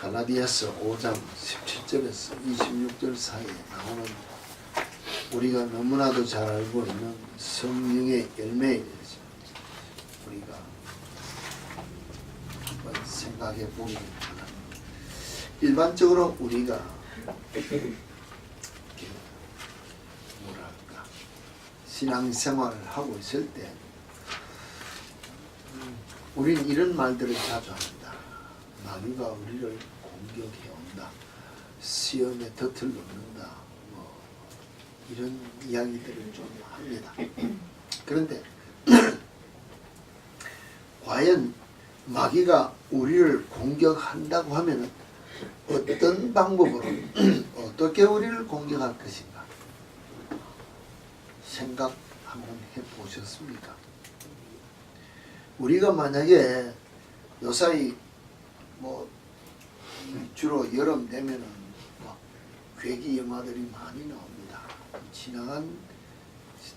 갈라디아서 5장 17절에서 26절 사이에 나오는 우리가 너무나도 잘 알고 있는 성령의 열매에 대해서 우리가 한번 생각해 보기 바랍니다. 일반적으로 우리가 뭐랄까 신앙생활을 하고 있을 때 우리는 이런 말들을 자주 합니다. 마귀가 우리를 공격해 온다. 시험에 덫을 놓는다. 이런 이야기들을 좀 합니다. 그런데 과연 마귀가 우리를 공격한다고 하면 어떤 방법으로 어떻게 우리를 공격할 것인가 생각 한번 해보셨습니까? 우리가 만약에 요사이 주로 여름 되면은 괴기 영화들이 많이 나옵니다. 지나간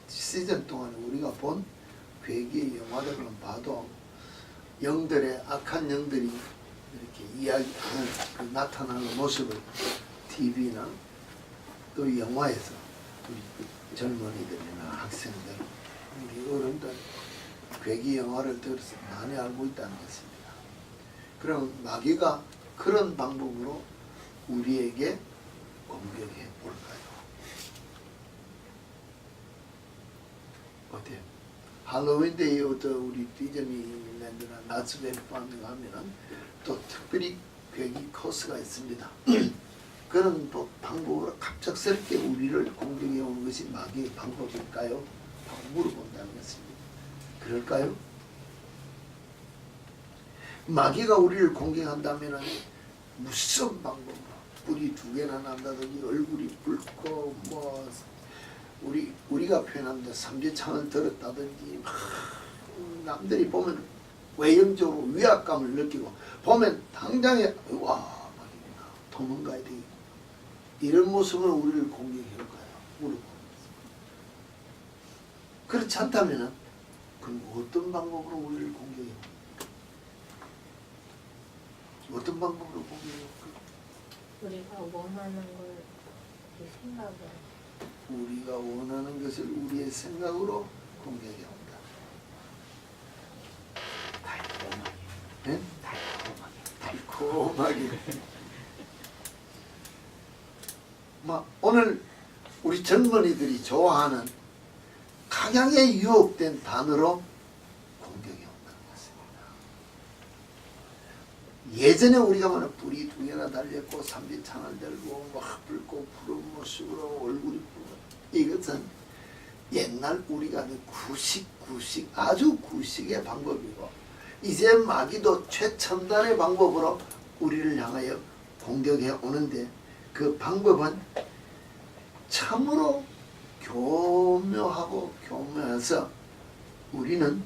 시즌 동안에 우리가 본 괴기 영화들만 봐도 영들의 악한 영들이 이렇게 이야기하는 그 나타나는 모습을 TV나 또 영화에서 우리 젊은이들이나 학생들, 우리 어른들 괴기 영화를 들어서 많이 알고 있다는 것입니다. 그럼 마귀가 그런 방법으로 우리에게 공격해 볼까요? 어때요? 할로윈 데이 우리 디즈니랜드나 라스베리 파에 가면은 또 특별히 괴기 코스가 있습니다. 그런 또 방법으로 갑작스럽게 우리를 공격해 오는 것이 마귀의 방법일까요? 하고 물어본다는 것입니다. 그럴까요? 마귀가 우리를 공격한다면 무슨 방법으로 뿔이 2개나 난다든지 얼굴이 붉고 우리가 표현합니다. 삼재창을 들었다든지 남들이 보면 외형적으로 위압감을 느끼고 보면 당장에 와 마귀구나 도망가야 되겠다 이런 모습으로 우리를 공격해올까요? 물어보는 것입니다. 그렇지 않다면 그럼 어떤 방법으로 우리를 공격해올까요? 어떤 방법으로 공격해올까요? 우리가 원하는 걸 생각을 우리가 원하는 것을 우리의 생각으로 공격해 온다. 달콤하게. 네? 달콤하게. 오늘 우리 젊은이들이 좋아하는 각양에 유혹된 단어로 공격해 온다는 것입니다. 예전에 우리가 말하는 뿔이 2개나 달렸고 삼지창을 들고 붉고 푸른 모습으로 얼굴이 붉고 이것은 옛날 우리가 구식 아주 구식의 방법이고 이제 마귀도 최첨단의 방법으로 우리를 향하여 공격해 오는데 그 방법은 참으로 교묘해서 우리는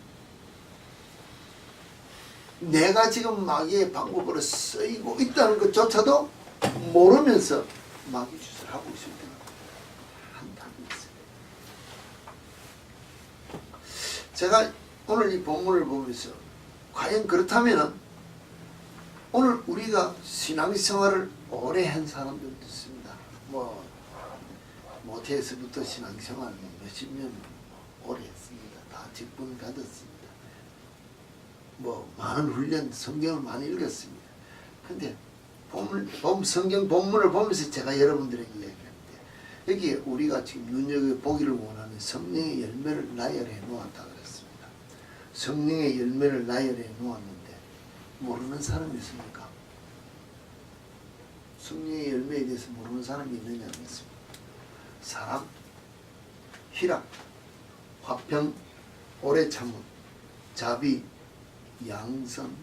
내가 지금 마귀의 방법으로 쓰이고 있다는 것조차도 모르면서 마귀 짓을 하고 있을 때가 한다는 것입니다. 제가 오늘 이 본문을 보면서 과연 그렇다면 오늘 우리가 신앙생활을 오래 한 사람들도 있습니다. 모태에서부터 신앙생활을 몇십 년 오래 했습니다. 다 직분 받았습니다. 많은 훈련, 성경을 많이 읽었습니다. 근데 성경 본문을 보면서 제가 여러분들에게 얘기하는데 여기에 우리가 지금 눈여겨보기를 원하는 성령의 열매를 나열해 놓았다 그랬습니다. 성령의 열매를 나열해 놓았는데 모르는 사람이 있습니까? 성령의 열매에 대해서 모르는 사람이 있느냐 했습니다. 사랑, 희락, 화평, 오래 참음, 자비, 양선,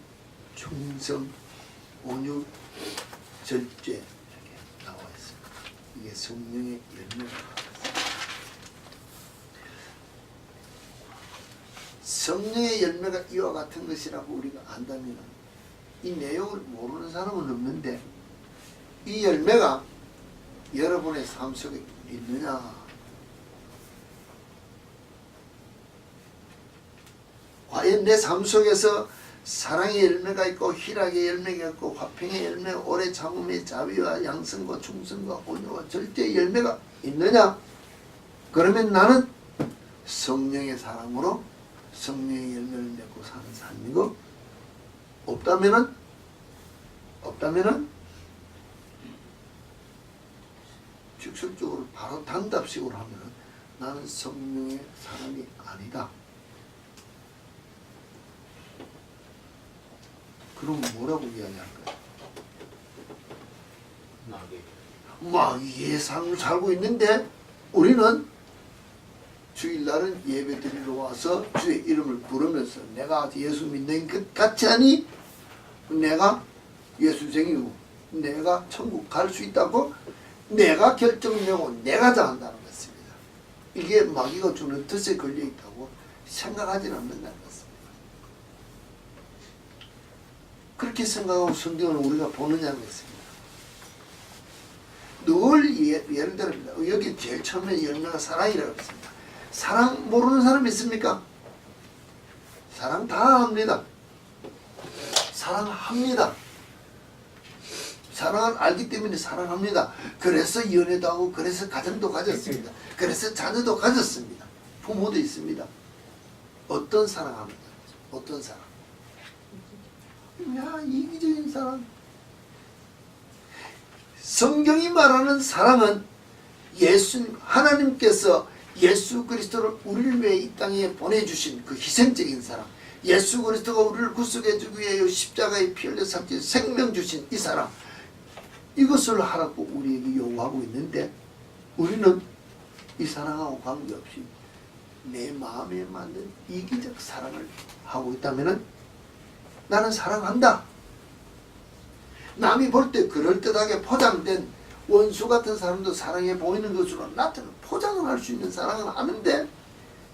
충성, 온유, 절제 이렇게 나와 있습니다. 이게 성령의 열매라고 합니다. 성령의 열매가 이와 같은 것이라고 우리가 안다면 이 내용을 모르는 사람은 없는데 이 열매가 여러분의 삶 속에 있느냐? 과연 내 삶 속에서 사랑의 열매가 있고 희락의 열매가 있고 화평의 열매, 오래 참음의 자비와 양성과 충성과 온유와 절제의 열매가 있느냐? 그러면 나는 성령의 사랑으로 성령의 열매를 맺고 사는 삶이고, 없다면은 직설적으로 바로 단답식으로 하면은 나는 성령의 사람이 아니다. 그럼 뭐라고 이야기할까요? 마귀의 삶을 살고 있는데 우리는 주일날은 예배 드리러 와서 주의 이름을 부르면서 내가 예수 믿는 것 같지 않니? 내가 예수쟁이고 내가 천국 갈 수 있다고 내가 결정내고 내가 정한다는 것입니다. 이게 마귀가 주는 뜻에 걸려있다고 생각하지는 않는다는 것입니다. 그렇게 생각하고 성경을 우리가 보느냐는 것입니다. 늘 예를 들어 여기 제일 처음에 열매가 사랑이라고 했습니다. 사랑 모르는 사람 있습니까? 사랑 다 합니다. 사랑합니다. 사랑을 알기 때문에 사랑합니다. 그래서 연애도 하고 그래서 가정도 가졌습니다. 그래서 자녀도 가졌습니다. 부모도 있습니다. 어떤 사랑합니다. 어떤 사랑? 야, 이기적인 사랑. 성경이 말하는 사랑은 예수님, 하나님께서 예수 그리스도를 우리를 위해 이 땅에 보내주신 그 희생적인 사랑, 예수 그리스도가 우리를 구속해주기 위해 십자가에 피 흘려 삼킨 생명 주신 이 사랑, 이것을 하라고 우리에게 요구하고 있는데 우리는 이 사랑하고 관계없이 내 마음에 맞는 이기적 사랑을 하고 있다면 나는 사랑한다. 남이 볼 때 그럴듯하게 포장된 원수 같은 사람도 사랑해 보이는 것으로 나타나 포장을 할 수 있는 사랑은 하는데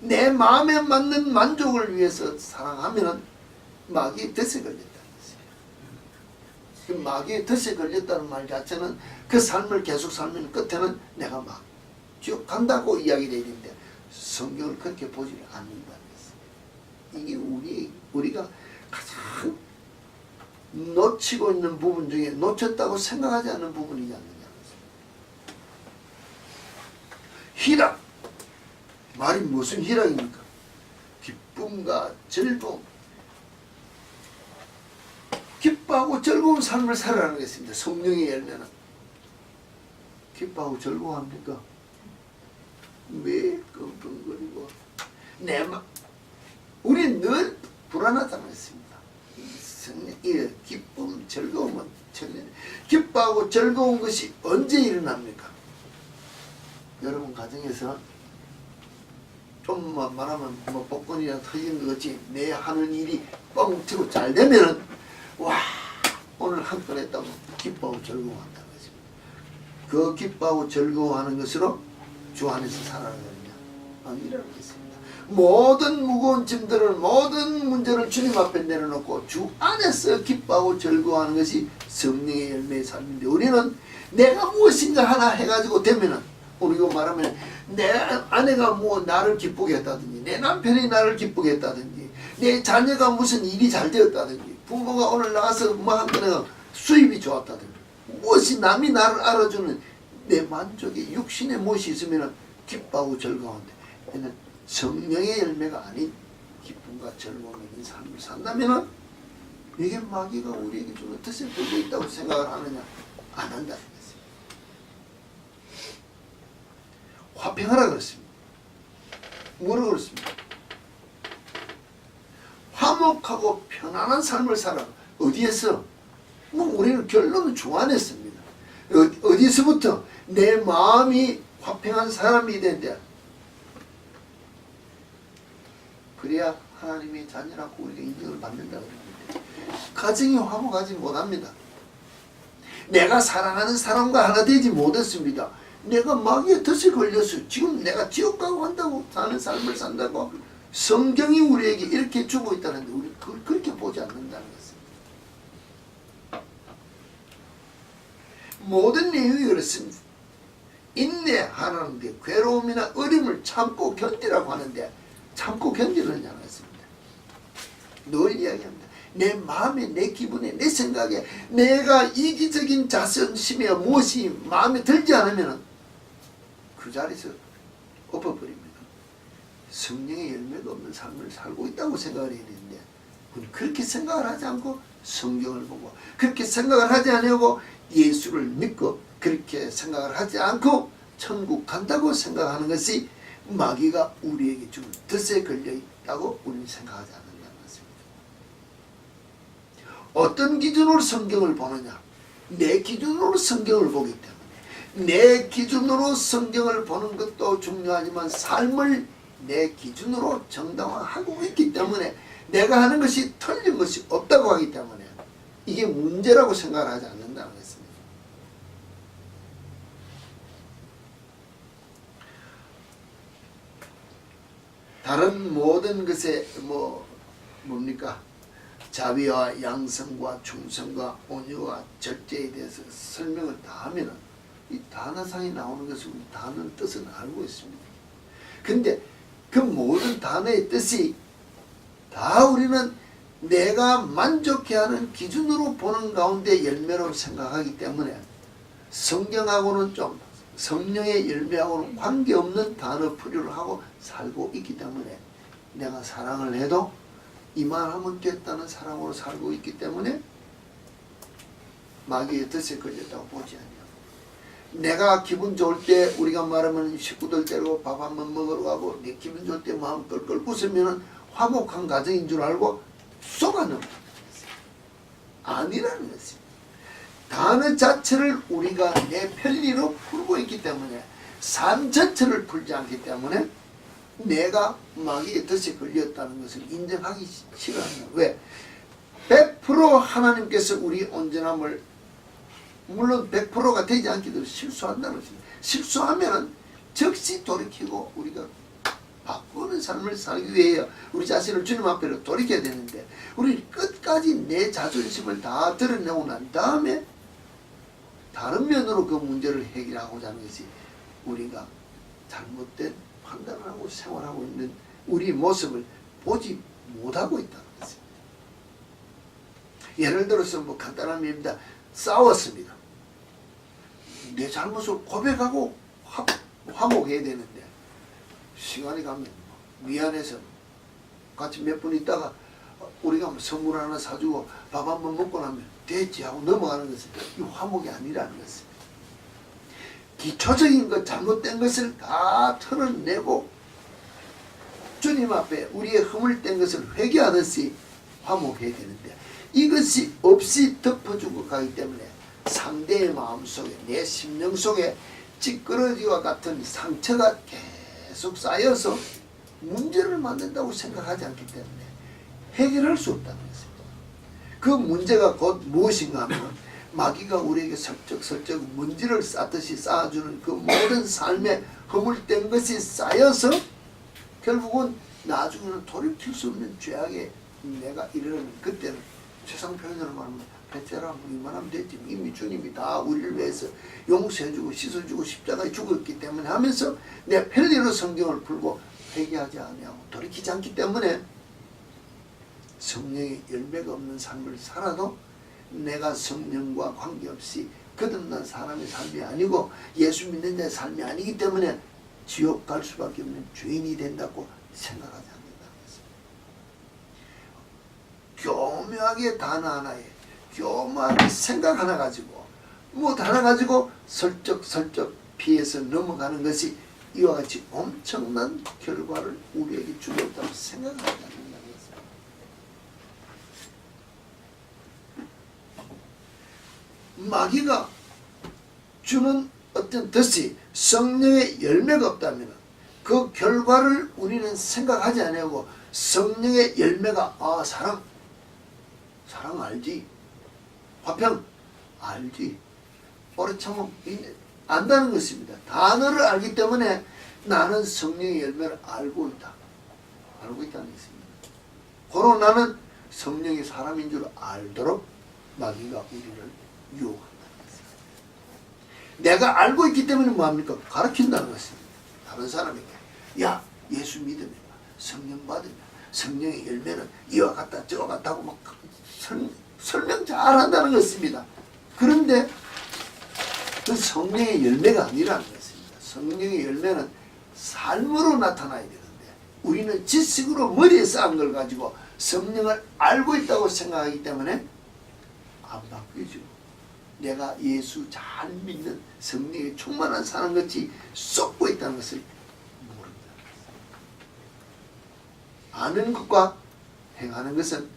내 마음에 맞는 만족을 위해서 사랑하면 마귀의 덫에 걸린다는 것이에요. 그 마귀의 덫에 걸렸다는 말 자체는 그 삶을 계속 살면 끝에는 내가 막 지옥 간다고 이야기되어 있는데 성경을 그렇게 보지 않는다는 것이에요. 이게 우리가 가장 놓치고 있는 부분 중에 놓쳤다고 생각하지 않는 부분이지 않느냐. 희락. 말이 무슨 희락입니까? 기쁨과 즐거움. 기뻐하고 즐거운 삶을 살아가는 것입니다. 성령의 열매는. 기뻐하고 즐거워합니까? 매일 끙끙거리고 우리 늘 불안하다고 했습니다. 기쁨, 즐거움은 기뻐하고 즐거운 것이 언제 일어납니까? 여러분 가정에서 좀만 말하면 뭐 복권이랑 터지는 것 같이 내 하는 일이 뻥 치고 잘 되면은 와 오늘 한 건 했다고 기뻐하고 즐거워한다는 것입니다. 그 기뻐하고 즐거워하는 것으로 주 안에서 살아가느냐 아니라는 것입니다. 모든 무거운 짐들을 모든 문제를 주님 앞에 내려놓고 주 안에서 기뻐하고 즐거워하는 것이 성령의 열매의 삶인데 우리는 내가 무엇인가 하나 해가지고 되면은 우리가 말하면 내 아내가 뭐 나를 기쁘게 했다든지 내 남편이 나를 기쁘게 했다든지 내 자녀가 무슨 일이 잘 되었다든지 부모가 오늘 나가서 뭐 한 거는 수입이 좋았다든지 무엇이 남이 나를 알아주는 내 만족의 육신의 무엇이 있으면 기뻐하고 즐거운데 얘는 성령의 열매가 아닌 기쁨과 즐거움이 있는 삶을 산다면 이게 마귀가 우리에게 주는 뜻에 걸려 있다고 생각을 하느냐? 안 한다는 것입니다. 화평하라 그랬습니다. 뭐라고 그랬습니까? 화목하고 편안한 삶을 살아. 어디에서? 뭐 우리는 결론은 주 안에서입니다. 어디서부터? 내 마음이 화평한 사람이 된다. 그래야 하나님의 자녀라고 우리가 인정을 받는다고 그러는데 가정이 화목하지 못합니다. 내가 사랑하는 사람과 하나 되지 못했습니다. 내가 마귀의 덫에 걸려서 지금 내가 지옥 가고 한다고 사는 삶을 산다고 성경이 우리에게 이렇게 주고 있다는데 우리 그걸 그렇게 보지 않는다는 것입니다. 모든 내용이 그렇습니다. 인내하는데 괴로움이나 어려움을 참고 견디라고 하는데 참고 견디는 않았습니다. 늘 이야기합니다. 내 마음에, 내 기분에, 내 생각에 내가 이기적인 자존심에 무엇이 마음에 들지 않으면 그 자리에서 엎어버립니다. 성령의 열매가 없는 삶을 살고 있다고 생각을 해야 되는데 우리 그렇게 생각을 하지 않고 성경을 보고 그렇게 생각을 하지 않고 예수를 믿고 그렇게 생각을 하지 않고 천국 간다고 생각하는 것이 마귀가 우리에게 주는 덫에 걸려있다고 우리는 생각하지 않는다는 것입니다. 어떤 기준으로 성경을 보느냐? 내 기준으로 성경을 보기 때문에 내 기준으로 성경을 보는 것도 중요하지만 삶을 내 기준으로 정당화하고 있기 때문에 내가 하는 것이 틀린 것이 없다고 하기 때문에 이게 문제라고 생각을 하지 않는다는 것입니다. 다른 모든 것에 뭡니까? 자비와 양성과 충성과 온유와 절제에 대해서 설명을 다 하면은 이 단어상에 나오는 것을 우리 단어의 뜻은 알고 있습니다. 근데 그 모든 단어의 뜻이 다 우리는 내가 만족해하는 기준으로 보는 가운데 열매로 생각하기 때문에 성경하고는 좀 성령의 열매하고는 관계없는 단어 풀이를 하고 살고 있기 때문에 내가 사랑을 해도 이만하면 됐다는 사랑으로 살고 있기 때문에 마귀의 덫에 걸렸다고 보지 않냐. 내가 기분 좋을 때 우리가 말하면 식구들 데리고 밥 한번 먹으러 가고 내 기분 좋을 때 마음 껄껄 웃으면 화목한 가정인 줄 알고 속아넣는 아니라는 것입니다. 단어 자체를 우리가 내 편리로 풀고 있기 때문에 삶 전체를 풀지 않기 때문에 내가 마귀의 덫에 걸렸다는 것을 인정하기 싫어합니다. 왜? 100% 하나님께서 우리 온전함을 물론 100%가 되지 않기도 실수한다는 것입니다. 실수하면 즉시 돌이키고 우리가 바꾸는 삶을 살기 위해 우리 자신을 주님 앞에 돌이켜야 되는데 우리 끝까지 내 자존심을 다 드러내고 난 다음에 다른 면으로 그 문제를 해결하고자 하는 것이 우리가 잘못된 판단을 하고 생활하고 있는 우리 모습을 보지 못하고 있다는 것입니다. 예를 들어서 간단한 예입니다. 싸웠습니다. 내 잘못을 고백하고 화목해야 되는데 시간이 가면 미안해서 같이 몇 분 있다가 우리가 선물 하나 사주고 밥 한 번 먹고 나면 됐지 하고 넘어가는 것은 이 화목이 아니라는 것입니다. 기초적인 것 잘못된 것을 다 털어내고 주님 앞에 우리의 허물된 것을 회개하듯이 화목해야 되는데 이것이 없이 덮어주고 가기 때문에 상대의 마음속에 내 심령 속에 찌끄러지와 같은 상처가 계속 쌓여서 문제를 만든다고 생각하지 않기 때문에 해결할 수 없다는 것입니다. 그 문제가 곧 무엇인가 하면 마귀가 우리에게 설쩍설쩍 먼지를 쌓듯이 쌓아주는 그 모든 삶에 허물된 것이 쌓여서 결국은 나중에는 돌이킬 수 없는 죄악에 내가 이르는 그때는 세상 표현으로 말하면 배째라 이만하면 됐지 이미 주님이 다 우리를 위해서 용서해주고 씻어주고 십자가에 죽었기 때문에 하면서 내 편리로 성경을 풀고 회개하지 아니하고 돌이키지 않기 때문에 성령의 열매가 없는 삶을 살아도 내가 성령과 관계없이 거듭난 사람의 삶이 아니고 예수 믿는 자의 삶이 아니기 때문에 지옥 갈 수밖에 없는 죄인이 된다고 생각하지 않는다는 것입니다. 교묘하게 단어 하나에 교묘하게 생각 하나 가지고 무엇 하나 가지고 설쩍설쩍 피해서 넘어가는 것이 이와 같이 엄청난 결과를 우리에게 주었다고 생각하지 않는다는 것입니다. 마귀가 주는 어떤 덫이 성령의 열매가 없다면 그 결과를 우리는 생각하지 않고 성령의 열매가 사랑 알지, 화평 알지, 오래 참음 안다는 것입니다. 단어를 알기 때문에 나는 성령의 열매를 알고 있다는 것입니다. 고로 나는 성령이 사람인 줄 알도록 마귀가 우리를 유혹한다는 것입니다. 내가 알고 있기 때문에 뭐합니까? 가르친다는 것입니다. 다른 사람에게 야 예수 믿으면 성령 받으면 성령의 열매는 이와 같다 저와 같다고 막 설명 잘한다는 것입니다. 그런데 그 성령의 열매가 아니라는 것입니다. 성령의 열매는 삶으로 나타나야 되는데 우리는 지식으로 머리에 쌓은 걸 가지고 성령을 알고 있다고 생각하기 때문에 안 바뀌죠. 내가 예수 잘 믿는 성령에 충만한 사람 같이 쏟고 있다는 것을 모른다. 아는 것과 행하는 것은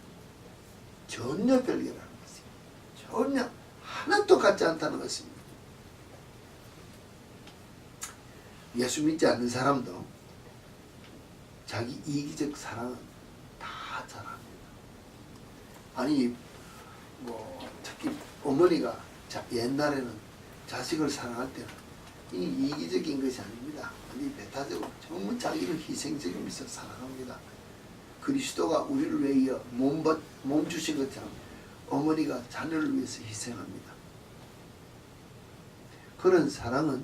전혀 별개라는 것입니다. 전혀 하나도 같지 않다는 것입니다. 예수 믿지 않는 사람도 자기 이기적 사랑은 다 잘합니다. 아니 특히 어머니가 옛날에는 자식을 사랑할 때는 이 이기적인 것이 아닙니다. 아니 배타적으로 정말 자기를 희생적이면서 사랑합니다. 그리스도가 우리를 위하여 몸 주신 것처럼 어머니가 자녀를 위해서 희생합니다. 그런 사랑은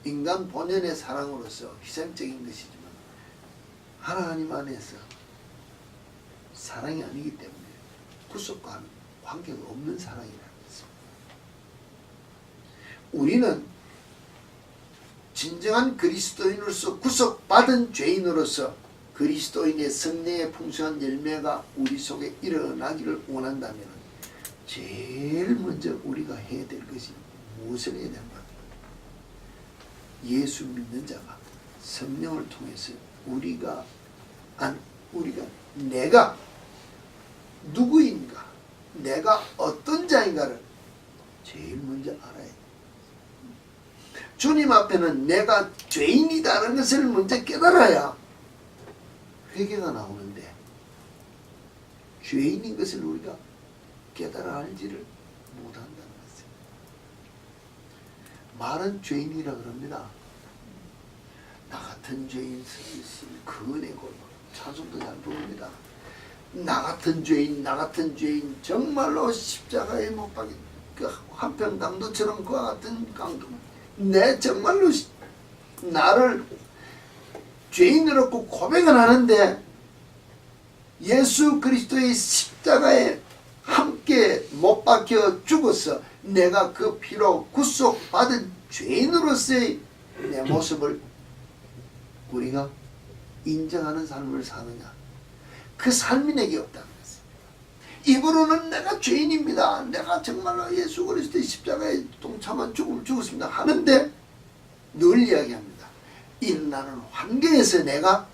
인간 본연의 사랑으로서 희생적인 것이지만 하나님 안에서 사랑이 아니기 때문에 구속과 관계가 없는 사랑이라는 것입니다. 우리는 진정한 그리스도인으로서 구속받은 죄인으로서 그리스도인의 성령의 풍성한 열매가 우리 속에 일어나기를 원한다면 제일 먼저 우리가 해야 될 것이 무엇을 해야 되는가? 예수 믿는 자가 성령을 통해서 내가 누구인가, 내가 어떤 자인가를 제일 먼저 알아야 돼. 주님 앞에는 내가 죄인이다라는 것을 먼저 깨달아야 회개가 나오는데 죄인인 것을 우리가 깨달아 알지를 못한다는 것입니다. 말은 죄인이라 그럽니다. 나 같은 죄인 그 은혜고 찬송도 잘 부릅니다. 나 같은 죄인 정말로 십자가에 못 박힌 그 한편 강도처럼 그와 같은 강도 내 정말로 나를 죄인으로 고백은 하는데 예수 그리스도의 십자가에 함께 못 박혀 죽어서 내가 그 피로 구속받은 죄인으로서의 내 모습을 우리가 인정하는 삶을 사느냐, 그 삶이 내게 없다는 것입니다. 입으로는 내가 죄인입니다, 내가 정말로 예수 그리스도의 십자가에 동참한 죽음을 죽었습니다 하는데 늘 이야기합니다. 일어나는 환경에서 내가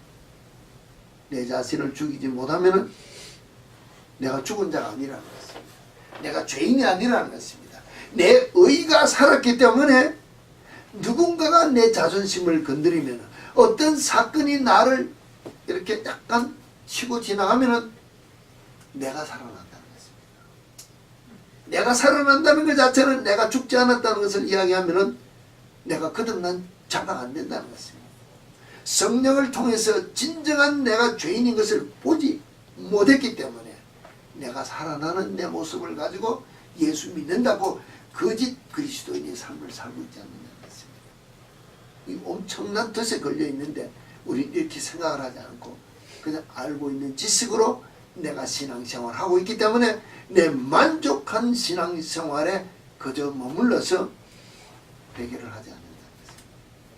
내 자신을 죽이지 못하면 내가 죽은 자가 아니라는 것입니다. 내가 죄인이 아니라는 것입니다. 내 의가 살았기 때문에 누군가가 내 자존심을 건드리면 어떤 사건이 나를 이렇게 약간 치고 지나가면 내가 살아난다는 것입니다. 내가 살아난다는 것 자체는 내가 죽지 않았다는 것을 이야기하면 내가 거듭난 자가 안 된다는 것입니다. 성령을 통해서 진정한 내가 죄인인 것을 보지 못했기 때문에 내가 살아나는 내 모습을 가지고 예수 믿는다고 거짓 그리스도인의 삶을 살고 있지 않느냐는 것입니다. 이 엄청난 덫에 걸려 있는데 우리는 이렇게 생각을 하지 않고 그냥 알고 있는 지식으로 내가 신앙생활을 하고 있기 때문에 내 만족한 신앙생활에 그저 머물러서 회개를 하지 않는다는 것입니다.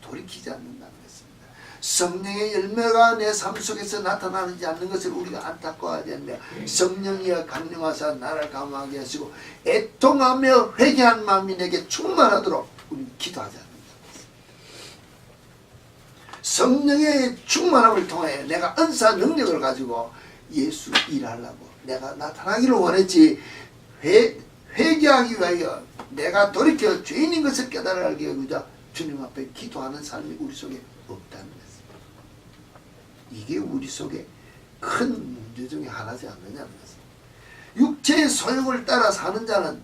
돌이키지 않는다는 것입니다. 성령의 열매가 내 삶 속에서 나타나지 않는 것을 우리가 안타까워해야 되는데 성령이여 강림하사 나를 감화하게 하시고 애통하며 회개한 마음이 내게 충만하도록 우리는 기도하지 않는다는 것입니다. 성령의 충만함을 통해 내가 은사 능력을 가지고 예수 일하려고 내가 나타나기를 원했지 회개하기 위하여 내가 돌이켜 죄인인 것을 깨달아 알기 위하여 주님 앞에 기도하는 삶이 우리 속에 없다는 것입니다. 이게 우리 속에 큰 문제 중에 하나지 않느냐는 것입니다. 육체의 소욕을 따라 사는 자는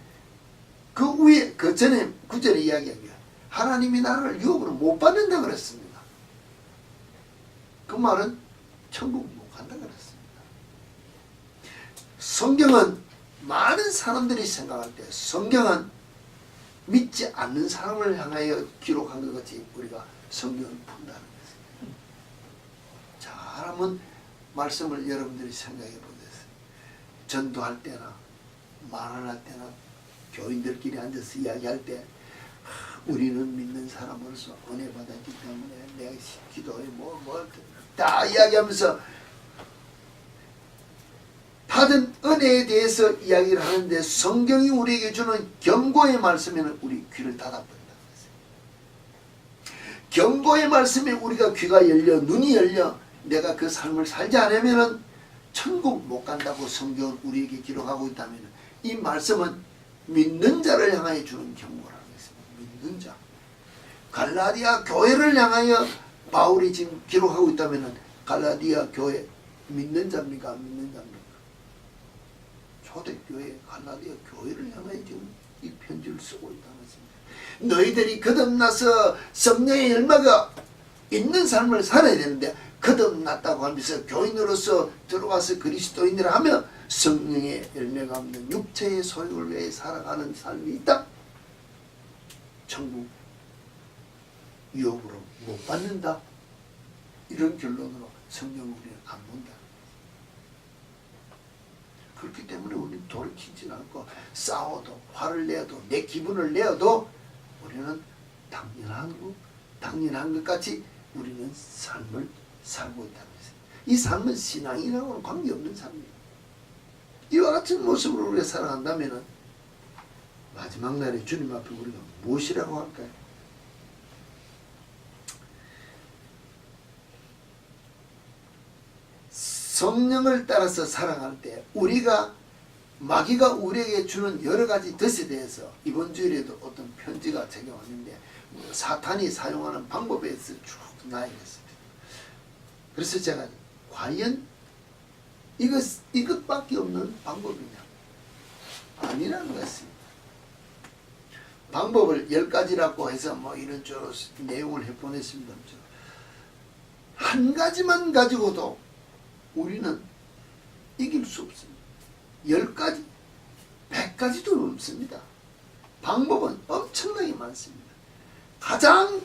그 위에 그 전에 구절에 이야기하기에 하나님이 나를 유업으로 못 받는다 그랬습니다. 그 말은 천국 못 간다 그랬습니다. 성경은 많은 사람들이 생각할 때 성경은 믿지 않는 사람을 향하여 기록한 것 같이 우리가 성경을 푼다는 것입니다. 잘 한번 말씀을 여러분들이 생각해 보세요. 전도할 때나 말할 때나 교인들끼리 앉아서 이야기할 때 우리는 믿는 사람으로서 은혜 받았기 때문에 내가 기도에 다 이야기하면서 받은 은혜에 대해서 이야기를 하는데 성경이 우리에게 주는 경고의 말씀에는 우리 귀를 닫아버린다는 것이에요. 경고의 말씀에 우리가 귀가 열려 눈이 열려 내가 그 삶을 살지 않으면 천국 못 간다고 성경은 우리에게 기록하고 있다면 이 말씀은 믿는 자를 향하여 주는 경고라는 것입니다. 믿는 자. 갈라디아 교회를 향하여 바울이 지금 기록하고 있다면 갈라디아 교회 믿는 자입니까? 안 믿는 자입니까? 초대교회 갈라디아 교회를 향하여 지금 이 편지를 쓰고 있다는 것입니다. 너희들이 거듭나서 성령의 열매가 있는 삶을 살아야 되는데 거듭났다고 하면서 교인으로서 들어와서 그리스도인이라 하며 성령의 열매가 없는 육체의 소욕을 위해 살아가는 삶이 있다. 천국 유혹으로 못 받는다. 이런 결론으로 성경을 우리는 안 본다. 그렇기 때문에 우리는 돌이키지 않고 싸워도 화를 내어도 내 기분을 내어도 우리는 당연한 것 같이 우리는 삶을 살고 있다는 것입니다. 이 삶은 신앙이랑은 관계없는 삶이에요. 이와 같은 모습으로 우리가 살아간다면 마지막 날에 주님 앞에 우리가 무엇이라고 할까요? 성령을 따라서 살아갈 때 우리가 마귀가 우리에게 주는 여러 가지 덫에 대해서 이번 주일에도 어떤 편지가 제게 왔는데 사탄이 사용하는 방법에 대해서 쭉 나열했습니다. 그래서 제가 과연 이것밖에 없는 방법이냐? 아니라는 것입니다. 방법을 10가지라고 해서 이런저런 내용을 해보냈습니다. 한 가지만 가지고도 우리는 이길 수 없습니다. 10가지, 100가지도 넘습니다. 방법은 엄청나게 많습니다. 가장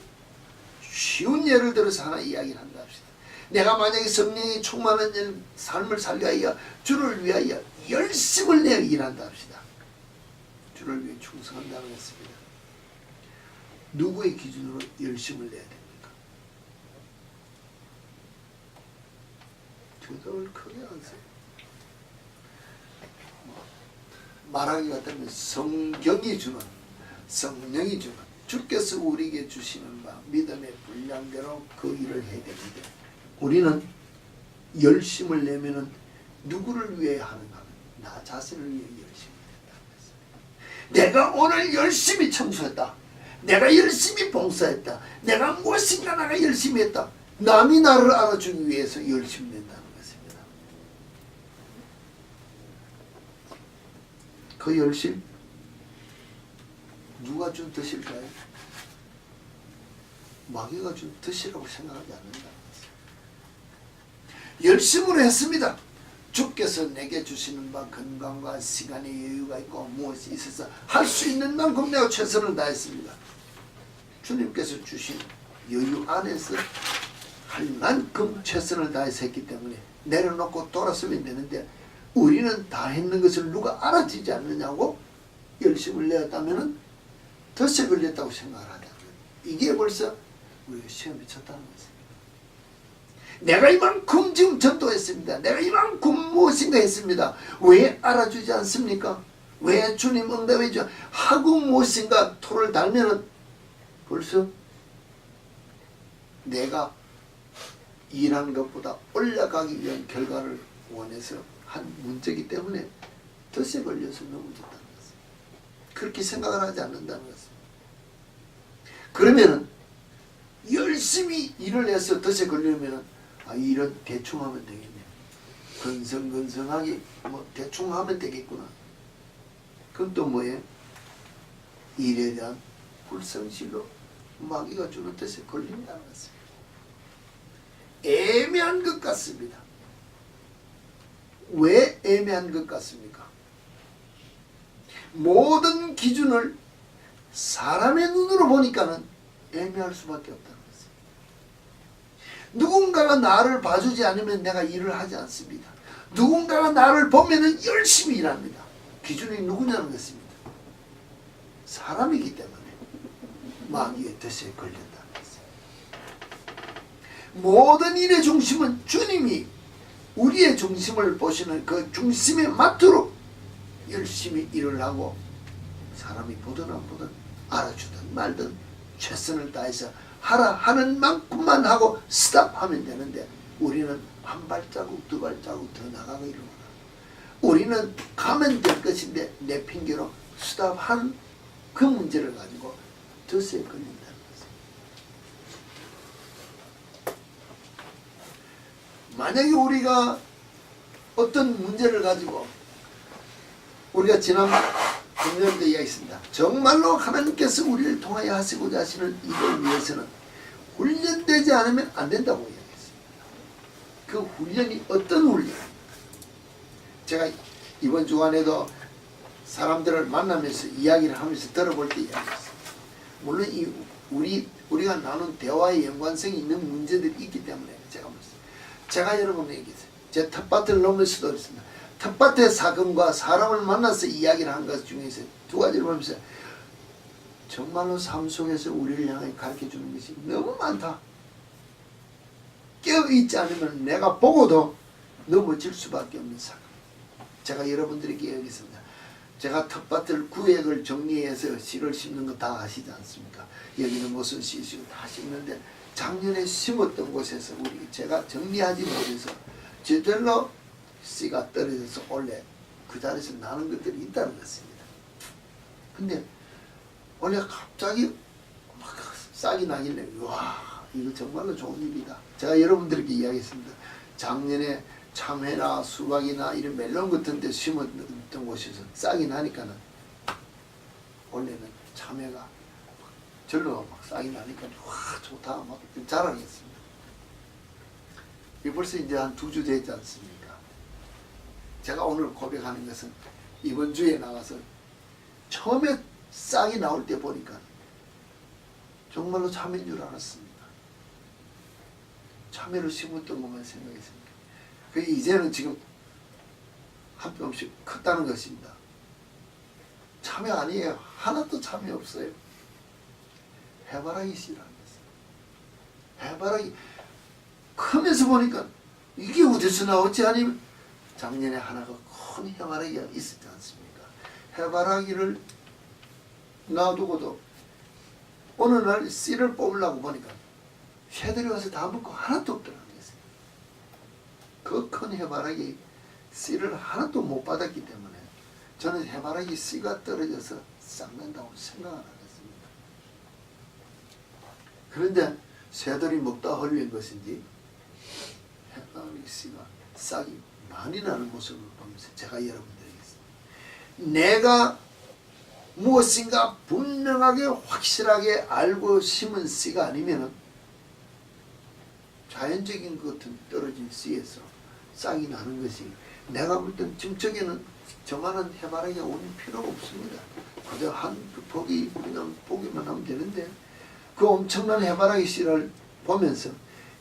쉬운 예를 들어서 하나 이야기를 한다 합시다. 내가 만약에 성령이 충만한 삶을 살기 위하여 주를 위하여 열심을 내어 일한다 합시다. 주를 위해 충성한다는 것입니다. 누구의 기준으로 열심을 내야 됩니까? 저도 크게 하세요. 말하기 같으면 성경이 주는 성령이 주는 주께서 우리에게 주시는 바 믿음의 분량대로 그 일을 해야 됩니다. 우리는 열심을 내면은 누구를 위해 하는가? 나 자신을 위해 열심히 했다. 내가 오늘 열심히 청소했다. 내가 열심히 봉사했다. 내가 무엇인가 내가 열심히 했다. 남이 나를 알아주기 위해서 열심히 낸다는 것입니다. 그 열심 누가 준 뜻일까요? 마귀가 준 뜻이라고 생각하지 않는다. 열심으로 했습니다. 주께서 내게 주시는 바 건강과 시간의 여유가 있고 무엇이 있어서 할 수 있는 만큼 내가 최선을 다했습니다. 주님께서 주신 여유 안에서 할 만큼 최선을 다해서 했기 때문에 내려놓고 돌아서면 되는데 우리는 다 했는 것을 누가 알아주지 않느냐고 열심을 내었다면 덫에 걸렸다고 생각을 하다. 이게 벌써 우리가 시험에 쳤다는 것입니다. 내가 이만큼 지금 전도했습니다. 내가 이만큼 무엇인가 했습니다. 왜 알아주지 않습니까? 왜 주님 응답해 줘? 하고 무엇인가 토를 달면은 벌써 내가 일한 것보다 올라가기 위한 결과를 원해서 한 문제이기 때문에 덫에 걸려서 넘어졌다는 것입니다. 그렇게 생각을 하지 않는다는 것입니다. 그러면은 열심히 일을 해서 덫에 걸리면은 일은 대충 하면 되겠네. 건성건성하게 대충 하면 되겠구나. 그럼 또 뭐예요? 일에 대한 불성실로 마귀가 주는 뜻에 걸린다는 것입니다. 애매한 것 같습니다. 왜 애매한 것 같습니까? 모든 기준을 사람의 눈으로 보니까는 애매할 수밖에 없다는 것입니다. 누군가가 나를 봐주지 않으면 내가 일을 하지 않습니다. 누군가가 나를 보면은 열심히 일합니다. 기준이 누구냐는 것입니다. 사람이기 때문에 마귀의 뜻에 걸린다는 것입니다. 모든 일의 중심은 주님이 우리의 중심을 보시는 그 중심에 맞도록 열심히 일을 하고, 사람이 보든 안 보든 알아주든 말든 최선을 다해서 하라 하는 만큼만 하고 스탑하면 되는데, 우리는 한 발자국 두 발자국 더 나가기를 원합니다. 우리는 가면 될 것인데 내 핑계로 스탑한 그 문제를 가지고 덫에 걸린다는 것입니다. 만약에 우리가 어떤 문제를 가지고, 우리가 지난 금년도 이야기했습니다. 정말로 하나님께서 우리를 통하여 하시고자 하시는 일을 위해서는 훈련되지 않으면 안 된다고 이야기했습니다. 그 훈련이 어떤 훈련입니까? 제가 이번 주간에도 사람들을 만나면서 이야기를 하면서 들어볼 때 이야기했습니다. 물론 우리가 나눈 대화의 연관성이 있는 문제들이 있기 때문에 제가 여러분에게 얘기했어요. 제 텃밭을 넘으면서도 그랬습니다. 텃밭의 사건과 사람을 만나서 이야기를 한 것 중에서 두 가지를 보면서 정말로 삶 속에서 우리를 향해 가르쳐주는 것이 너무 많다. 깨어있지 않으면 내가 보고도 넘어질 수밖에 없는 사건. 제가 여러분들에게 얘기했습니다. 제가 텃밭을 구획을 정리해서 씨를 심는 거 다 아시지 않습니까? 여기는 무슨 씨시고 다 심는데, 작년에 심었던 곳에서 제가 정리하지 못해서 제대로 씨가 떨어져서 원래 그 자리에서 나는 것들이 있다는 것입니다. 근데 원래 갑자기 막 싹이 나길래, 와, 이거 정말로 좋은 일이다. 제가 여러분들에게 이야기했습니다. 작년에 참외나 수박이나 이런 멜론 같은 데 심었던 곳에서 싹이 나니까는, 원래는 참외가 절로 막 싹이 나니까 와, 좋다 막 자랑했습니다. 이 벌써 이제 한 2주 되지 않습니까? 제가 오늘 고백하는 것은 이번 주에 나가서 처음에 싹이 나올 때 보니까 정말로 참외인 줄 알았습니다. 참외를 심었던 것만 생각했습니다. 그 이제는 지금 한 뼘씩 컸다는 것입니다. 참외 아니에요. 하나도 참외 없어요. 해바라기 씨라는 것입니다. 해바라기 크면서 보니까 이게 어디서 나왔지? 아니면 작년에 하나가 큰 해바라기가 있었지 않습니까? 해바라기를 놔두고도 어느 날 씨를 뽑으려고 보니까 새들이 와서 다 먹고 하나도 없더라는 것입니다. 그 큰 해바라기 씨를 하나도 못 받았기 때문에 저는 해바라기 씨가 떨어져서 썩는다고 생각 안 하겠습니다. 그런데 새들이 먹다 흘린 것인지 해바라기 씨가 싹이 많이 나는 모습을 보면서 제가 여러분들에게 내가 무엇인가 분명하게 확실하게 알고 심은 씨가 아니면 자연적인 것 같은 떨어진 씨에서 싹이 나는 것이, 내가 볼 땐 지금적에는 저만한 해바라기가 올 필요가 없습니다. 그저 한 포기 그냥 보기만 하면 되는데, 그 엄청난 해바라기 씨를 보면서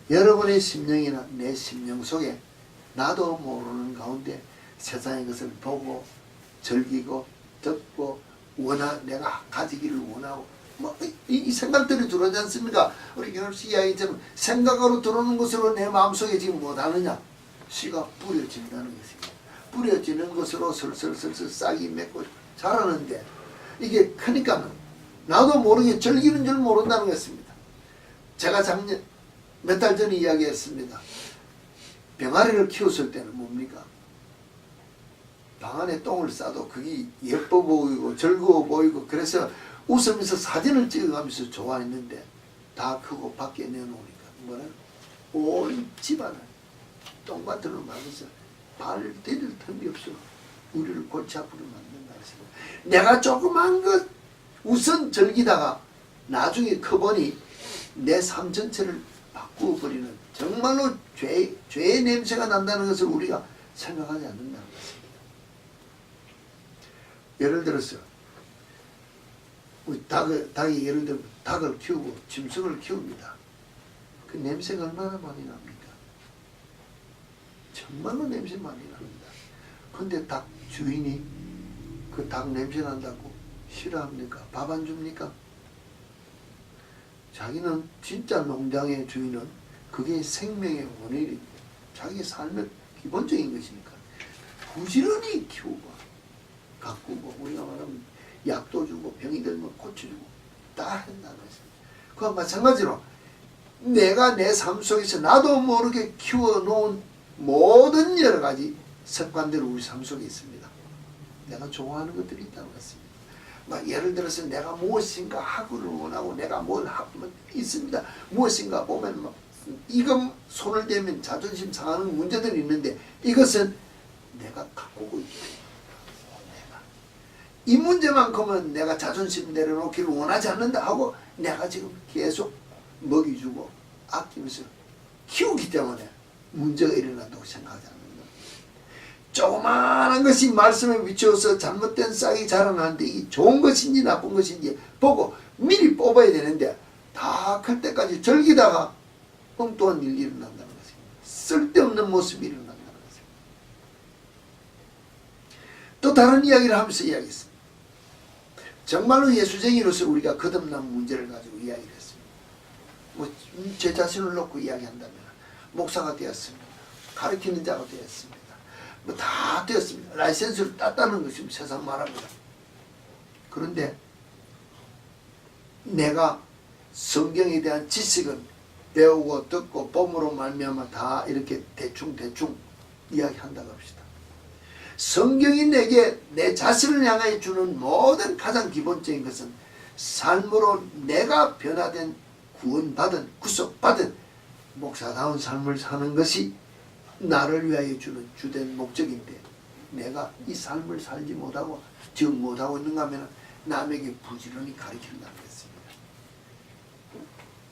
여러분의 심령이나 내 심령 속에 나도 모르는 가운데 세상의 것을 보고 즐기고 듣고 내가 가지기를 원하고 이 생각들이 들어오지 않습니까? 우리 경험씨 이야기처럼 생각으로 들어오는 것으로 내 마음속에 지금 못하느냐? 씨가 뿌려진다는 것입니다. 뿌려지는 것으로 슬슬슬슬 싹이 맺고 자라는데, 이게 크니까 나도 모르게 즐기는 줄 모른다는 것입니다. 제가 작년 몇 달 전에 이야기했습니다. 병아리를 키웠을 때는 뭡니까? 방 안에 똥을 싸도 그게 예뻐 보이고 즐거워 보이고, 그래서 웃으면서 사진을 찍어가면서 좋아했는데, 다 크고 밖에 내놓으니까 뭐라, 온 집안을 똥밭으로 만들어서 발 디딜 틈이 없어 우리를 골치 아프게 만든다. 내가 조그만 것 우선 즐기다가 나중에 커보니 내 삶 전체를 바꾸어버리는, 정말로 죄의 냄새가 난다는 것을 우리가 생각하지 않는다는 것입니다. 예를 들어서 우리 닭이 예를 들면 닭을 키우고 짐승을 키웁니다. 그 냄새가 얼마나 많이 납니까? 정말로 냄새 많이 납니다. 근데 닭 주인이 그 닭 냄새 난다고 싫어합니까? 밥 안 줍니까? 자기는 진짜 농장의 주인은 그게 생명의 원인이 자기 삶의 기본적인 것이니까 부지런히 키우고 가꾸고 우리가 말하면 약도 주고 병이 들면 고쳐주고 다 한다는 것입니다. 그와 마찬가지로 내가 내 삶 속에서 나도 모르게 키워놓은 모든 여러 가지 습관들이 우리 삶 속에 있습니다. 내가 좋아하는 것들이 있다는 것입니다. 막 예를 들어서 내가 무엇인가 하기를 원하고 내가 뭘 하면 있습니다. 무엇인가 보면 막 이건 손을 대면 자존심 상하는 문제들이 있는데 이것은 내가 가꾸고 있기 때문에 이 문제만큼은 내가 자존심 내려놓기를 원하지 않는다 하고 내가 지금 계속 먹이주고 아끼면서 키우기 때문에 문제가 일어난다고 생각하지 않는다. 조그마한 것이 말씀에 비추어서 잘못된 싹이 자라나는데 이게 좋은 것인지 나쁜 것인지 보고 미리 뽑아야 되는데 다 클 때까지 즐기다가 엉뚱한 일이 일어난다는 것입니다. 쓸데없는 모습이 일어난다는 것입니다. 또 다른 이야기를 하면서 이야기했습니다. 정말로 예수쟁이로서 우리가 거듭난 문제를 가지고 이야기를 했습니다. 뭐 제 자신을 놓고 이야기한다면 목사가 되었습니다. 가르치는 자가 되었습니다. 뭐 다 되었습니다. 라이센스를 땄다는 것이 세상 말합니다. 그런데 내가 성경에 대한 지식은 배우고 듣고 봄으로 말미암아 다 이렇게 대충 이야기한다고 합시다. 성경이 내게 내 자신을 향하여 주는 모든 가장 기본적인 것은 삶으로 내가 변화된 구원받은 구속받은 목사다운 삶을 사는 것이 나를 위하여 주는 주된 목적인데 내가 이 삶을 살지 못하고 지금 못하고 있는가 하면 남에게 부지런히 가르친다는 것입니다.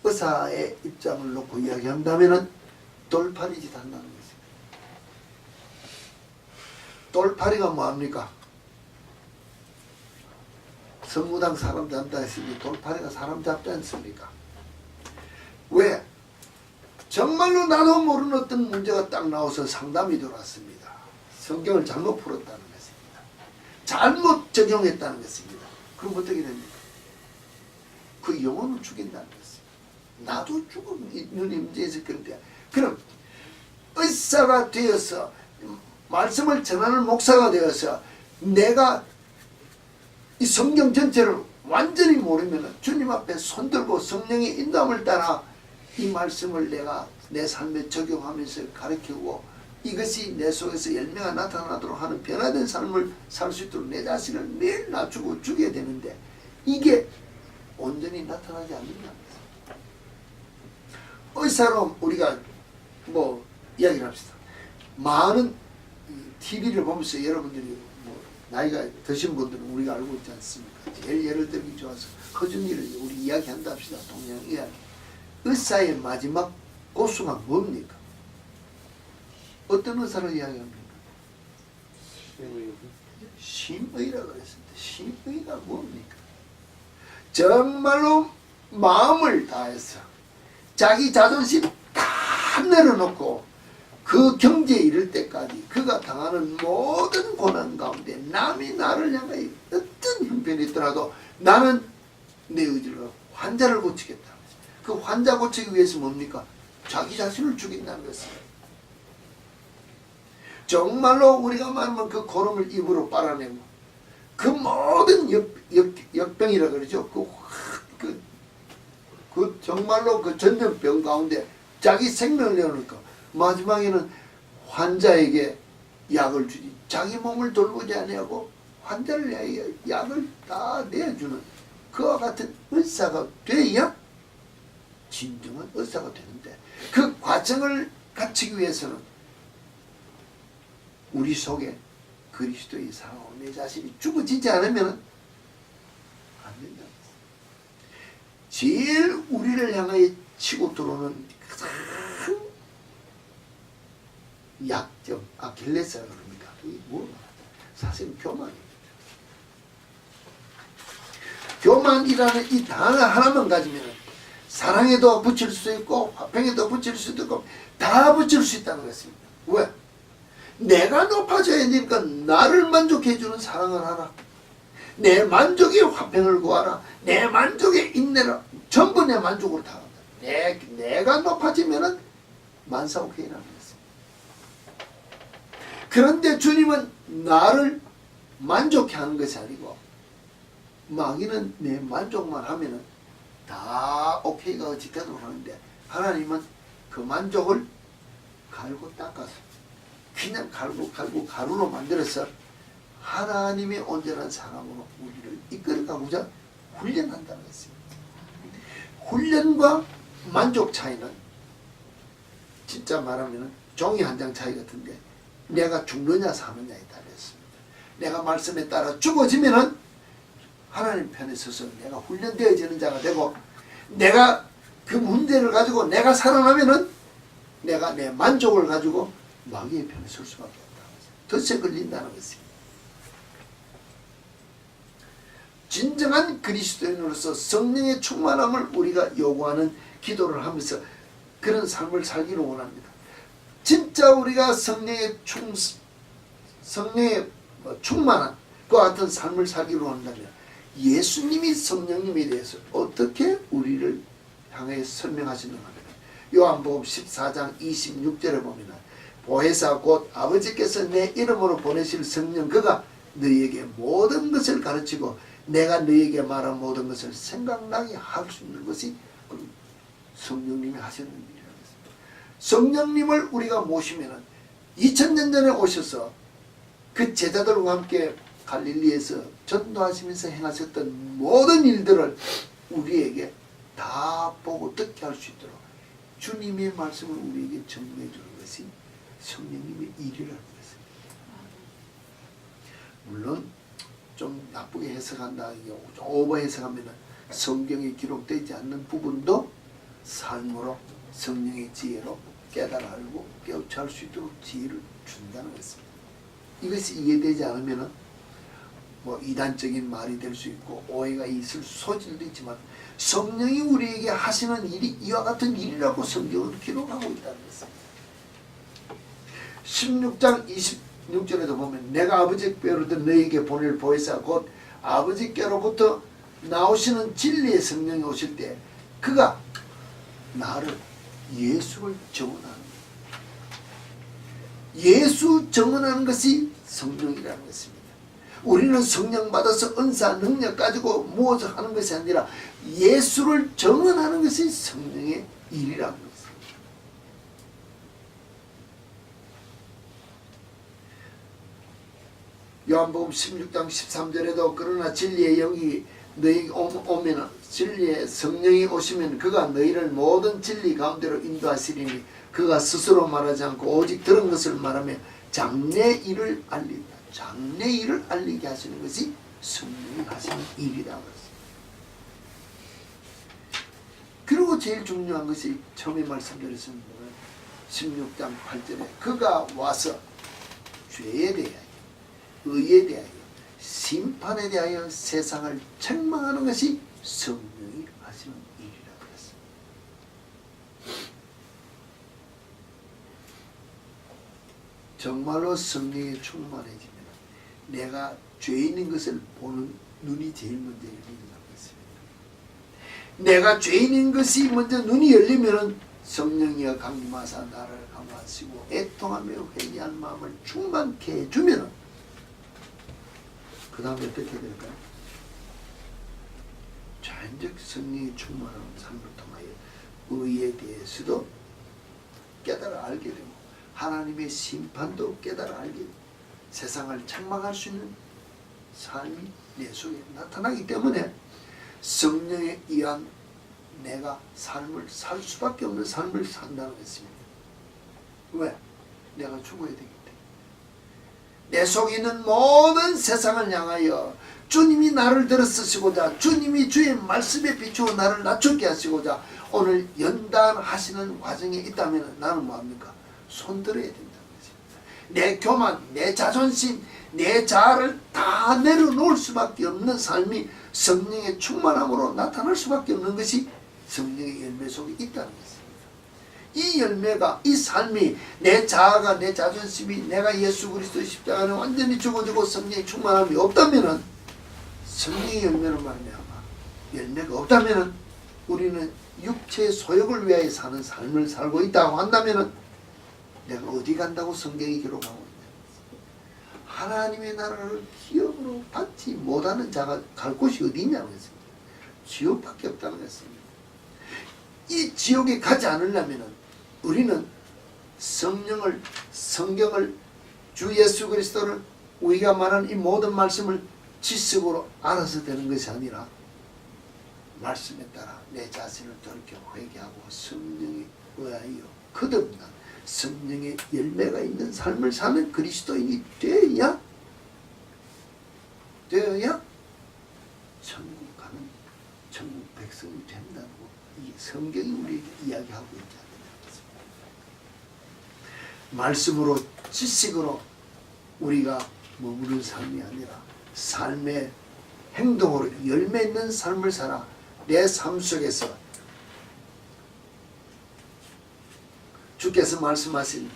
의사의 입장을 놓고 이야기한다면 돌팔이짓 한다는 것입니다. 돌팔이가 뭐합니까? 성무당 사람 잡다 했으니 돌팔이가 사람 잡지 않습니까? 왜? 정말로 나도 모르는 어떤 문제가 딱 나와서 상담이 들어왔습니다. 성경을 잘못 풀었다는 것입니다. 잘못 적용했다는 것입니다. 그럼 어떻게 됩니까? 그 영혼을 죽인다는 것입니다. 나도 죽는 문제에서 그런데 그럼 의사가 되어서 말씀을 전하는 목사가 되어서 내가 이 성경 전체를 완전히 모르면 주님 앞에 손들고 성령의 인도함을 따라 이 말씀을 내가 내 삶에 적용하면서 가르치고 이것이 내 속에서 열매가 나타나도록 하는 변화된 삶을 살 수 있도록 내 자신을 매일 낮추고 죽여야 되는데 이게 온전히 나타나지 않는다는 거예요. 의사로 우리가 뭐 이야기를 합시다. 많은 TV를 보면서 여러분들이 뭐 나이가 드신 분들은 우리가 알고 있지 않습니까? 제일 예를 들기 좋아서 허준이를 우리 이야기한다 합시다. 동양 이야기. 의사의 마지막 고수가 뭡니까? 어떤 의사를 이야기합니까? 심의라고 그랬습니다. 심의가 뭡니까? 정말로 마음을 다해서 자기 자존심 다 내려놓고 그 경지에 이를 때까지 그가 당하는 모든 고난 가운데 남이 나를 향하여 어떤 형편이 있더라도 나는 내 의지로 환자를 고치겠다. 그 환자 고치기 위해서 뭡니까? 자기 자신을 죽인다는 것입니다. 정말로 우리가 말하면 그 고름을 입으로 빨아내고 그 모든 역병이라 그러죠. 그 정말로 그 전염병 가운데 자기 생명을 내어놓고 마지막에는 환자에게 약을 주지 자기 몸을 돌보지 아니하고 환자를 위하여 약을 다 내어주는 그와 같은 의사가 돼야 진정한 의사가 되는데 그 과정을 갖추기 위해서는 우리 속에 그리스도의 사랑으로 내 자신이 죽어지지 않으면 안 된다. 제일 우리를 향하여 치고 들어오는 가장 약점, 아킬레스가 그럽니까? 이게 뭐? 사실은 교만입니다. 교만이라는 이 단어 하나만 가지면 사랑에도 붙일 수 있고 화평에도 붙일 수도 있고 다 붙일 수 있다는 것입니다. 왜? 내가 높아져야 되니까 나를 만족해 주는 사랑을 하라. 내 만족의 화평을 구하라. 내 만족의 인내를 전부 내 만족으로 다 한다. 내가 높아지면은 만사오케이라는 것입니다. 그런데 주님은 나를 만족해 하는 것이 아니고 마귀는 내 만족만 하면은 다 오케이가 어찌되도록 하는데 하나님은 그 만족을 갈고 닦아서 그냥 갈고 가루로 만들어서 하나님의 온전한 사랑으로 우리를 이끌어가고자 훈련한다는 것입니다. 훈련과 만족 차이는 진짜 말하면 종이 한 장 차이 같은데 내가 죽느냐 사느냐에 달렸습니다. 내가 말씀에 따라 죽어지면은 하나님 편에 서서 내가 훈련되어지는 자가 되고 내가 그 문제를 가지고 내가 살아나면은 내가 내 만족을 가지고 마귀의 편에 설 수밖에 없다. 덫에 걸린다는 것입니다. 진정한 그리스도인으로서 성령의 충만함을 우리가 요구하는 기도를 하면서 그런 삶을 살기를 원합니다. 진짜 우리가 성령의 충만한 그와 같은 삶을 살기를 원한다면 예수님이 성령님에 대해서 어떻게 우리를 향해 설명하시는가 하면 요한복음 14장 26절에 보면 보혜사 곧 아버지께서 내 이름으로 보내실 성령 그가 너희에게 모든 것을 가르치고 내가 너희에게 말한 모든 것을 생각나게 할 수 있는 것이 성령님이 하시는 일이라는 것입니다. 성령님을 우리가 모시면은 2000년 전에 오셔서 그 제자들과 함께 갈릴리에서 전도하시면서 행하셨던 모든 일들을 우리에게 다 보고 듣게 할 수 있도록 주님의 말씀을 우리에게 전해 주는 것이 성령님의 일이라는 것입니다. 물론 좀 나쁘게 해석한다, 좀 오버 해석하면 성경에 기록되지 않는 부분도 삶으로 성령의 지혜로 깨달아 알고 깨우쳐 할 수 있도록 지혜를 준다는 것입니다. 이것이 이해되지 않으면 뭐 이단적인 말이 될 수 있고 오해가 있을 소질도 있지만 성령이 우리에게 하시는 일이 이와 같은 일이라고 성경은 기록하고 있다는 것입니다. 16장 26절에도 보면 내가 아버지께로부터 너희에게 보낼 보혜사 곧 아버지께로부터 나오시는 진리의 성령이 오실 때 그가 나를 예수를 정언하는 예수 정언하는 것이 성령이라는 것입니다. 우리는 성령 받아서 은사 능력 가지고 무엇을 하는 것이 아니라 예수를 정언하는 것이 성령의 일이라는 것입니다. 요한복음 16장 13절에도 그러나 진리의 영이 너희 오면 진리의 성령이 오시면 그가 너희를 모든 진리 가운데로 인도하시리니 그가 스스로 말하지 않고 오직 들은 것을 말하며 장래 일을 알린다. 장래 일을 알리게 하시는 것이 성령이 하시는 일이라고 했습니다. 그리고 제일 중요한 것이 처음에 말씀드렸습니다. 16장 8절에 그가 와서 죄에 대하여 의에 대하여 심판에 대하여 세상을 책망하는 것이 성령이 하시는 일이라고 했습니다. 정말로 성령이 충만해지면 내가 죄인인 것을 보는 눈이 제일 먼저 열린다고 했습니다. 내가 죄인인 것이 먼저 눈이 열리면 성령이여 강림하사 나를 강하시고 애통하며 회개한 마음을 충만케 해주면 그 다음에 어떻게 될까요? 자연적 성령이 충만한 삶을 통하여 의에 대해서도 깨달아 알게 되고 하나님의 심판도 깨달아 알게 되고 세상을 책망할 수 있는 삶이 내 속에 나타나기 때문에 성령에 의한 내가 삶을 살 수밖에 없는 삶을 산다는 것입니다. 왜? 내가 죽어야 되기 때문에. 내 속에 있는 모든 세상을 향하여 주님이 나를 들어 쓰시고자 주님이 주의 말씀에 비추어 나를 낮추게 하시고자 오늘 연단하시는 과정에 있다면 나는 뭐합니까? 손들어야 된다는 것입니다. 내 교만, 내 자존심, 내 자아를 다 내려놓을 수밖에 없는 삶이 성령의 충만함으로 나타날 수밖에 없는 것이 성령의 열매 속에 있다는 것입니다. 이 열매가, 이 삶이, 내 자아가, 내 자존심이, 내가 예수 그리스도의 십자가는 완전히 죽어지고 성령의 충만함이 없다면은, 성령의 열매를 말미암아 열매가 없다면은, 우리는 육체의 소욕을 위하여 사는 삶을 살고 있다고 한다면은, 내가 어디 간다고 성경이 기록하고 있냐. 하나님의 나라를 기업으로 받지 못하는 자가 갈 곳이 어디 있냐고 했습니다. 지옥밖에 없다는 것입니다. 이 지옥에 가지 않으려면 우리는 성령을, 성경을, 주 예수 그리스도를, 우리가 말하는 이 모든 말씀을 지식으로 알아서 되는 것이 아니라 말씀에 따라 내 자신을 돌이켜 회개하고 성령에 의하여 거듭난 성령의 열매가 있는 삶을 사는 그리스도인이 되어야 천국 가는 천국 백성이 된다고 이 성경이 우리에게 이야기하고 있지 않습니까? 말씀으로, 지식으로 우리가 머무는 삶이 아니라 삶의 행동으로 열매 있는 삶을 살아 내 삶 속에서 주께서 말씀하신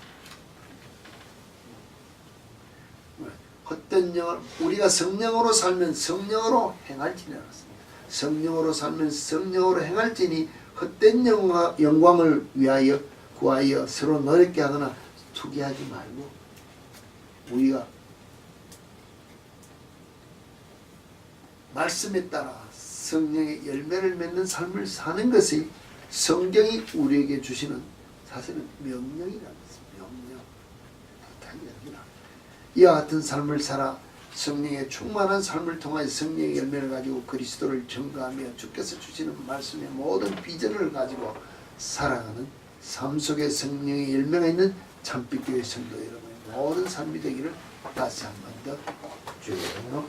헛된 영을, 우리가 성령으로 살면 성령으로 행할지니 알았습니다. 성령으로 살면 성령으로 행할지니 헛된 영광을 위하여 구하여 서로 노력게 하거나 투기하지 말고, 우리가 말씀에 따라 성령의 열매를 맺는 삶을 사는 것이 성경이 우리에게 주시는 사실은 명령이라는 것입니다. 명령, 부탁이 아니라 이와 같은 삶을 살아 성령의 충만한 삶을 통하여 성령의 열매를 가지고 그리스도를 증거하며 주께서 주시는 말씀의 모든 비전을 가지고 살아가는 삶 속에 성령의 열매가 있는 참빛교회 성도 여러분의 모든 삶이 되기를 다시 한 번 더 주의 이름으로